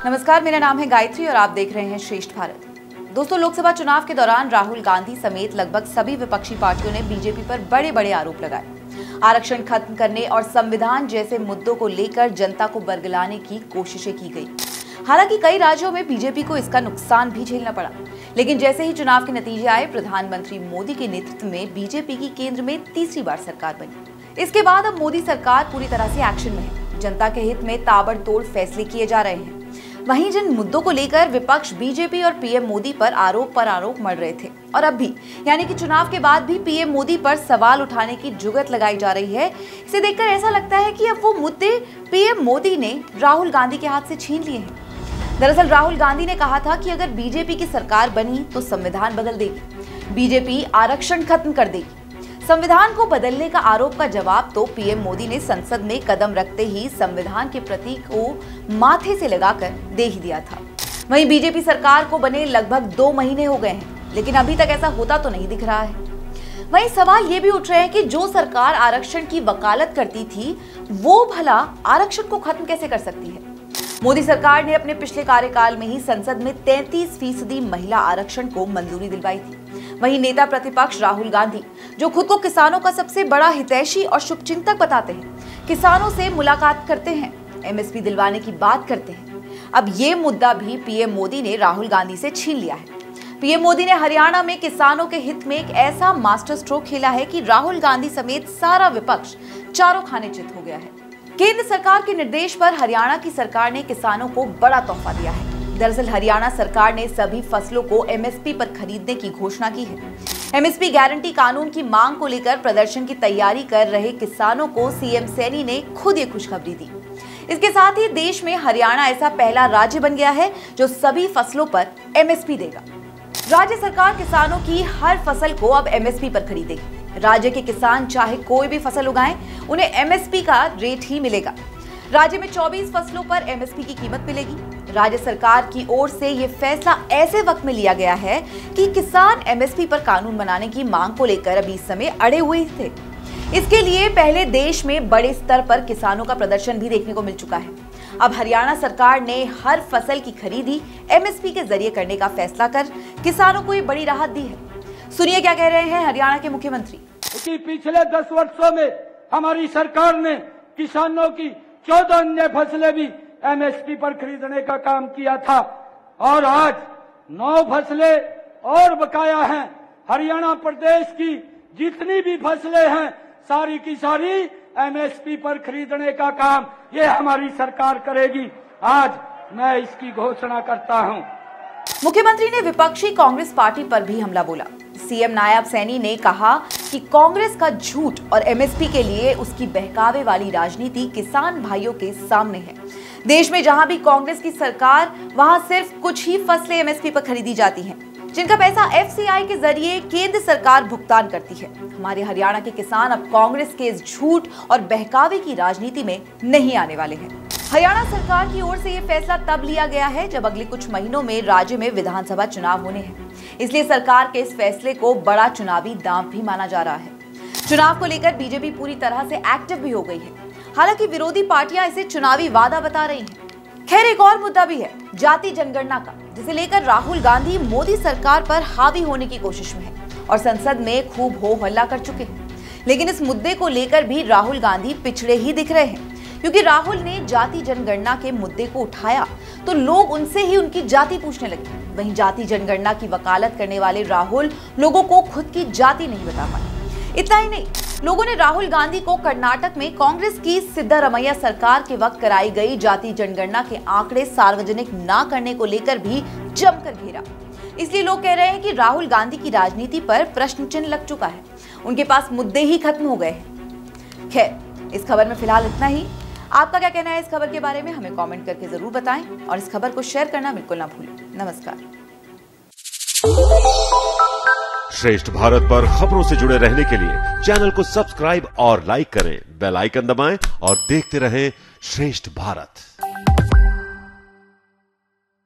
नमस्कार, मेरा नाम है गायत्री और आप देख रहे हैं श्रेष्ठ भारत। दोस्तों, लोकसभा चुनाव के दौरान राहुल गांधी समेत लगभग सभी विपक्षी पार्टियों ने बीजेपी पर बड़े बड़े आरोप लगाए। आरक्षण खत्म करने और संविधान जैसे मुद्दों को लेकर जनता को बरगलाने की कोशिशें की गई। हालांकि कई राज्यों में बीजेपी को इसका नुकसान भी झेलना पड़ा, लेकिन जैसे ही चुनाव के नतीजे आए, प्रधानमंत्री मोदी के नेतृत्व में बीजेपी की केंद्र में तीसरी बार सरकार बनी। इसके बाद अब मोदी सरकार पूरी तरह से एक्शन में है। जनता के हित में ताबड़तोड़ फैसले किए जा रहे हैं। वहीं जिन मुद्दों को लेकर विपक्ष बीजेपी और पीएम मोदी पर आरोप मढ़ रहे थे, और अब भी यानी कि चुनाव के बाद भी पीएम मोदी पर सवाल उठाने की जुगत लगाई जा रही है, इसे देखकर ऐसा लगता है कि अब वो मुद्दे पीएम मोदी ने राहुल गांधी के हाथ से छीन लिए हैं। दरअसल राहुल गांधी ने कहा था कि अगर बीजेपी की सरकार बनी तो संविधान बदल देगी, बीजेपी आरक्षण खत्म कर देगी। संविधान को बदलने का आरोप का जवाब तो पीएम मोदी ने संसद में कदम रखते ही संविधान के प्रतीक को माथे से लगाकर दे ही दिया था। वहीं बीजेपी सरकार को बने लगभग 2 महीने हो गए हैं, लेकिन अभी तक ऐसा होता तो नहीं दिख रहा है। वहीं सवाल ये भी उठ रहे हैं कि जो सरकार आरक्षण की वकालत करती थी, वो भला आरक्षण को खत्म कैसे कर सकती है। मोदी सरकार ने अपने पिछले कार्यकाल में ही संसद में 33% महिला आरक्षण को मंजूरी दिलवाई थी। वहीं नेता प्रतिपक्ष राहुल गांधी, जो खुद को किसानों का सबसे बड़ा हितैषी और शुभचिंतक बताते हैं, किसानों से मुलाकात करते हैं, एमएसपी दिलवाने की बात करते हैं। अब ये मुद्दा भी पीएम मोदी ने राहुल गांधी से छीन लिया है। पीएम मोदी ने हरियाणा में किसानों के हित में एक ऐसा मास्टर स्ट्रोक खेला है कि राहुल गांधी समेत सारा विपक्ष चारों खाने चित हो गया है। केंद्र सरकार के निर्देश पर हरियाणा की सरकार ने किसानों को बड़ा तोहफा दिया है। दरअसल हरियाणा सरकार ने सभी फसलों को एमएसपी पर खरीदने की घोषणा की है। एमएसपी गारंटी कानून की मांग को लेकर प्रदर्शन की तैयारी कर रहे किसानों को सीएम सैनी ने खुद ये खुशखबरी दी। इसके साथ ही देश में हरियाणा ऐसा पहला राज्य बन गया है जो सभी फसलों पर एमएसपी देगा। राज्य सरकार किसानों की हर फसल को अब एमएसपी पर खरीदेगी। राज्य के किसान चाहे कोई भी फसल उगाएं, उन्हें एमएसपी का रेट ही मिलेगा। राज्य में 24 फसलों पर एमएसपी की कीमत मिलेगी। राज्य सरकार की ओर से ये फैसला ऐसे वक्त में लिया गया है कि किसान एमएसपी पर कानून बनाने की मांग को लेकर अभी इस समय अड़े हुए थे। इसके लिए पहले देश में बड़े स्तर पर किसानों का प्रदर्शन भी देखने को मिल चुका है। अब हरियाणा सरकार ने हर फसल की खरीदी एमएसपी के जरिए करने का फैसला कर किसानों को ये बड़ी राहत दी है। सुनिए क्या कह रहे हैं हरियाणा के मुख्यमंत्री। पिछले 10 वर्षों में हमारी सरकार ने किसानों की 14 अन्य फसलें भी एमएसपी पर खरीदने का काम किया था, और आज 9 फसलें और बकाया हैं। हरियाणा प्रदेश की जितनी भी फसलें हैं, सारी की सारी एमएसपी पर खरीदने का काम ये हमारी सरकार करेगी। आज मैं इसकी घोषणा करता हूं। मुख्यमंत्री ने विपक्षी कांग्रेस पार्टी पर भी हमला बोला। सीएम नायब सैनी ने कहा कि कांग्रेस का झूठ और एमएसपी के लिए उसकी बहकावे वाली राजनीति किसान भाइयों के सामने है। देश में जहां भी कांग्रेस की सरकार, वहां सिर्फ कुछ ही फसलें एमएसपी पर खरीदी जाती हैं, जिनका पैसा एफसीआई के जरिए केंद्र सरकार भुगतान करती है। हमारे हरियाणा के किसान अब कांग्रेस के इस झूठ और बहकावे की राजनीति में नहीं आने वाले हैं। हरियाणा सरकार की ओर से ये फैसला तब लिया गया है जब अगले कुछ महीनों में राज्य में विधानसभा चुनाव होने हैं। इसलिए सरकार के इस फैसले को बड़ा चुनावी दांव भी माना जा रहा है। चुनाव को लेकर बीजेपी पूरी तरह से एक्टिव भी हो गई है। हालांकि विरोधी पार्टियां इसे चुनावी वादा बता रही हैं। खैर, एक और मुद्दा भी है जाति जनगणना का, जिसे लेकर राहुल गांधी मोदी सरकार पर हावी होने की कोशिश में है और संसद में खूब हो हल्ला कर चुके हैं। लेकिन इस मुद्दे को लेकर भी राहुल गांधी पिछड़े ही दिख रहे हैं, क्योंकि राहुल ने जाति जनगणना के मुद्दे को उठाया तो लोग उनसे ही उनकी जाति पूछने लगे। वहीं जाति जनगणना की वकालत करने वाले राहुल लोगों को खुद की जाति नहीं बता पाए। इतना ही नहीं, लोगों ने राहुल गांधी को कर्नाटक में कांग्रेस की सिद्धारमैया सरकार के वक्त कराई गई जाति जनगणना के आंकड़े सार्वजनिक न करने को लेकर भी जमकर घेरा। इसलिए लोग कह रहे हैं कि राहुल गांधी की राजनीति पर प्रश्न चिन्ह लग चुका है, उनके पास मुद्दे ही खत्म हो गए हैं। खैर, इस खबर में फिलहाल इतना ही। आपका क्या कहना है इस खबर के बारे में, हमें कमेंट करके जरूर बताएं और इस खबर को शेयर करना बिल्कुल ना भूलें। नमस्कार। श्रेष्ठ भारत पर खबरों से जुड़े रहने के लिए चैनल को सब्सक्राइब और लाइक करें, बेल आइकन दबाएं और देखते रहें श्रेष्ठ भारत।